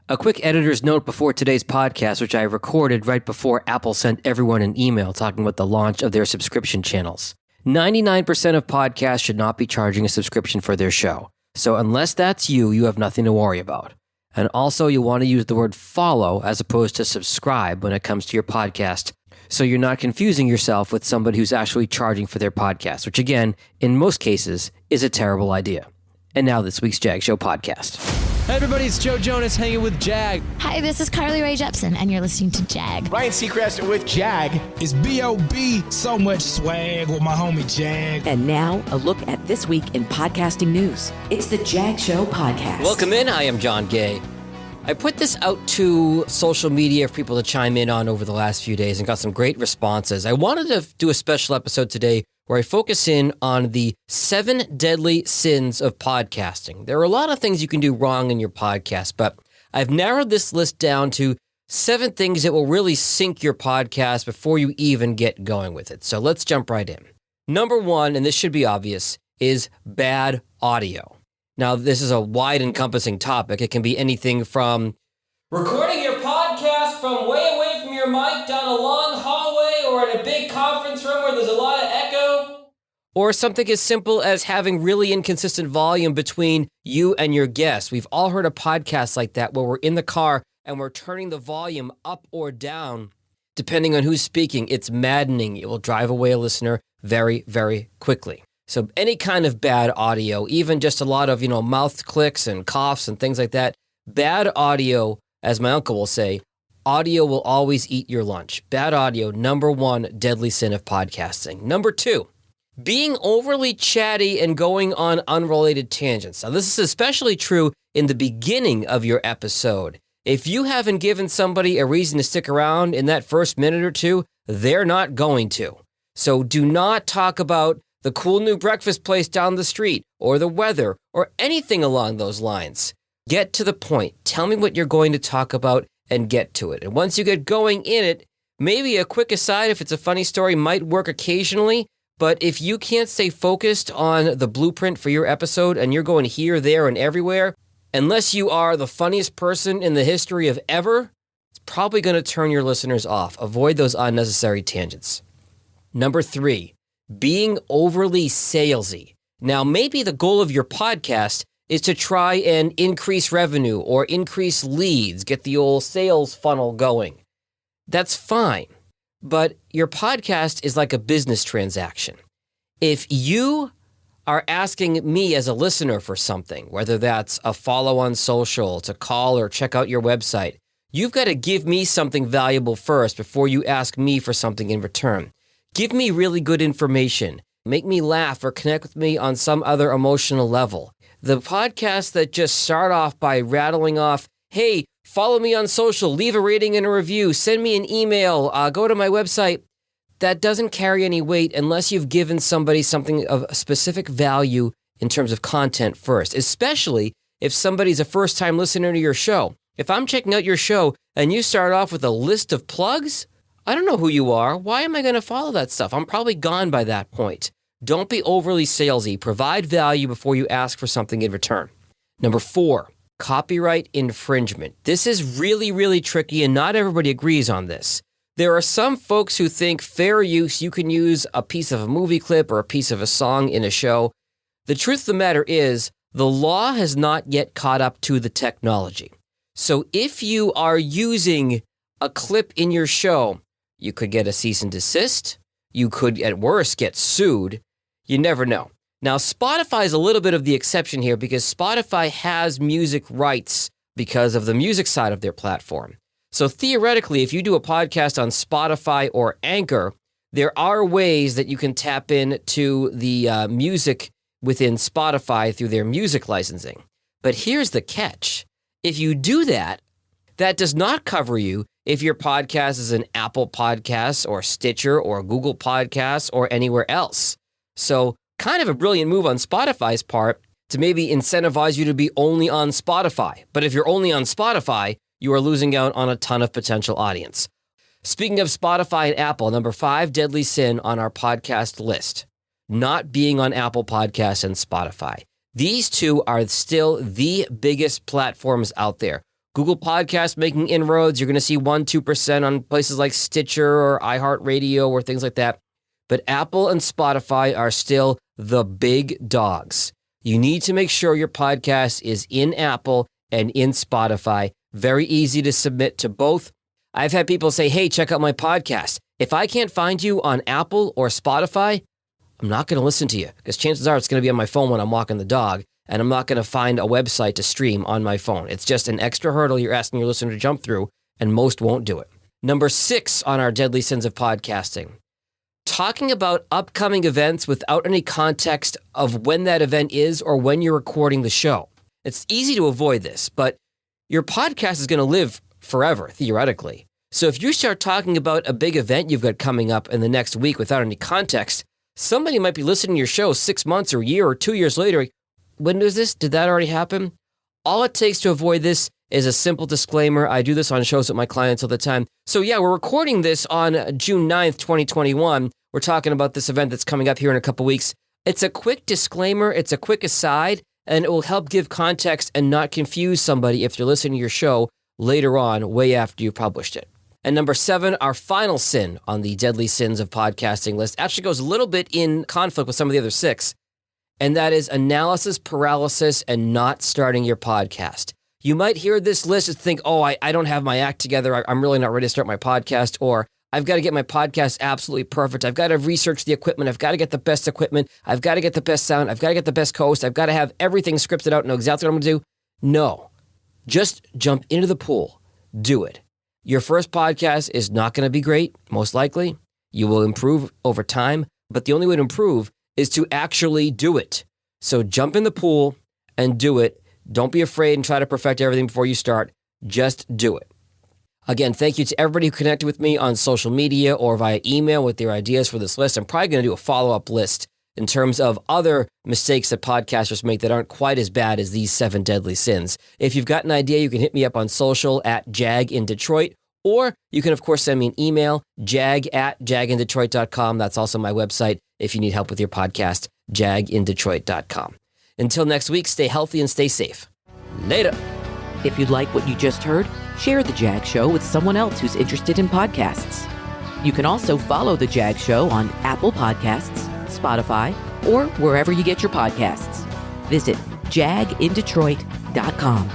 A quick editor's note before today's podcast, which I recorded right before Apple sent everyone an email talking about the launch of their subscription channels. 99% of podcasts should not be charging a subscription for their show. So unless that's you, you have nothing to worry about. And also, you'll want to use the word follow as opposed to subscribe when it comes to your podcast, so you're not confusing yourself with somebody who's actually charging for their podcast, which again, in most cases, is a terrible idea. And now this week's Jag Show podcast. Hey everybody, it's Joe Jonas hanging with Jag. Hi, this is Carly Rae Jepsen, and you're listening to Jag. Ryan Seacrest with Jag. It's B.O.B. So much swag with my homie Jag. And now, a look at this week in podcasting news. It's the Jag Show podcast. Welcome in. I am John Gay. I put this out to social media for people to chime in on over the last few days and got some great responses. I wanted to do a special episode today where I focus in on the 7 deadly sins of podcasting. There are a lot of things you can do wrong in your podcast, but I've narrowed this list down to 7 things that will really sink your podcast before you even get going with it. So let's jump right in. Number 1, and this should be obvious, is bad audio. Now, this is a wide encompassing topic. It can be anything from recording your podcast from way away from your mic down a long hallway or in a big conference room where there's a lot of echo, or something as simple as having really inconsistent volume between you and your guest. We've all heard of podcasts like that where we're in the car and we're turning the volume up or down depending on who's speaking. It's maddening. It will drive away a listener very, very quickly. So any kind of bad audio, even just a lot of, mouth clicks and coughs and things like that, bad audio, as my uncle will say, audio will always eat your lunch. Bad audio, number 1 deadly sin of podcasting. Number 2, being overly chatty and going on unrelated tangents. Now, this is especially true in the beginning of your episode. If you haven't given somebody a reason to stick around in that first minute or two, they're not going to. So do not talk about the cool new breakfast place down the street, or the weather, or anything along those lines. Get to the point. Tell me what you're going to talk about and get to it. And once you get going in it, maybe a quick aside if it's a funny story might work occasionally, but if you can't stay focused on the blueprint for your episode and you're going here, there, and everywhere, unless you are the funniest person in the history of ever, it's probably going to turn your listeners off. Avoid those unnecessary tangents. Number 3, being overly salesy. Now, maybe the goal of your podcast is to try and increase revenue or increase leads, get the old sales funnel going. That's fine, but your podcast is like a business transaction. If you are asking me as a listener for something, whether that's a follow on social, to call or check out your website, you've got to give me something valuable first before you ask me for something in return. Give me really good information. Make me laugh or connect with me on some other emotional level. The podcasts that just start off by rattling off, hey, follow me on social, leave a rating and a review, send me an email, go to my website, that doesn't carry any weight unless you've given somebody something of specific value in terms of content first, especially if somebody's a first-time listener to your show. If I'm checking out your show and you start off with a list of plugs, I don't know who you are. Why am I going to follow that stuff? I'm probably gone by that point. Don't be overly salesy. Provide value before you ask for something in return. Number 4, copyright infringement. This is really, really tricky, and not everybody agrees on this. There are some folks who think fair use, you can use a piece of a movie clip or a piece of a song in a show. The truth of the matter is, the law has not yet caught up to the technology. So if you are using a clip in your show, you could get a cease and desist. You could, at worst, get sued. You never know. Now, Spotify is a little bit of the exception here because Spotify has music rights because of the music side of their platform. So theoretically, if you do a podcast on Spotify or Anchor, there are ways that you can tap into the music within Spotify through their music licensing. But here's the catch. If you do that, that does not cover you if your podcast is an Apple Podcasts or Stitcher or Google Podcasts or anywhere else. So kind of a brilliant move on Spotify's part to maybe incentivize you to be only on Spotify. But if you're only on Spotify, you are losing out on a ton of potential audience. Speaking of Spotify and Apple, number 5 deadly sin on our podcast list, not being on Apple Podcasts and Spotify. These two are still the biggest platforms out there. Google Podcasts making inroads. You're going to see 1-2% on places like Stitcher or iHeartRadio or things like that. But Apple and Spotify are still the big dogs. You need to make sure your podcast is in Apple and in Spotify. Very easy to submit to both. I've had people say, hey, check out my podcast. If I can't find you on Apple or Spotify, I'm not going to listen to you because chances are it's going to be on my phone when I'm walking the dog, and I'm not going to find a website to stream on my phone. It's just an extra hurdle you're asking your listener to jump through, and most won't do it. Number 6 on our deadly sins of podcasting, talking about upcoming events without any context of when that event is or when you're recording the show. It's easy to avoid this, but your podcast is going to live forever, theoretically. So if you start talking about a big event you've got coming up in the next week without any context, somebody might be listening to your show 6 months or a year or 2 years later. When was this? Did that already happen? All it takes to avoid this is a simple disclaimer. I do this on shows with my clients all the time. So yeah, we're recording this on June 9th, 2021. We're talking about this event that's coming up here in a couple weeks. It's a quick disclaimer. It's a quick aside, and it will help give context and not confuse somebody if they're listening to your show later on, way after you published it. And number 7, our final sin on the deadly sins of podcasting list actually goes a little bit in conflict with some of the other 6, and that is analysis paralysis and not starting your podcast. You might hear this list and think, oh, I don't have my act together. I'm really not ready to start my podcast, or I've got to get my podcast absolutely perfect. I've got to research the equipment. I've got to get the best equipment. I've got to get the best sound. I've got to get the best host. I've got to have everything scripted out and know exactly what I'm going to do. No, just jump into the pool. Do it. Your first podcast is not going to be great, most likely. You will improve over time, but the only way to improve is to actually do it. So jump in the pool and do it. Don't be afraid and try to perfect everything before you start. Just do it. Again, thank you to everybody who connected with me on social media or via email with their ideas for this list. I'm probably going to do a follow-up list in terms of other mistakes that podcasters make that aren't quite as bad as these 7 deadly sins. If you've got an idea, you can hit me up on social at Jag in Detroit, or you can, of course, send me an email, jag@jagindetroit.com. That's also my website if you need help with your podcast, jagindetroit.com. Until next week, stay healthy and stay safe. Later. If you like what you just heard, share The Jag Show with someone else who's interested in podcasts. You can also follow The Jag Show on Apple Podcasts, Spotify, or wherever you get your podcasts. Visit jagindetroit.com.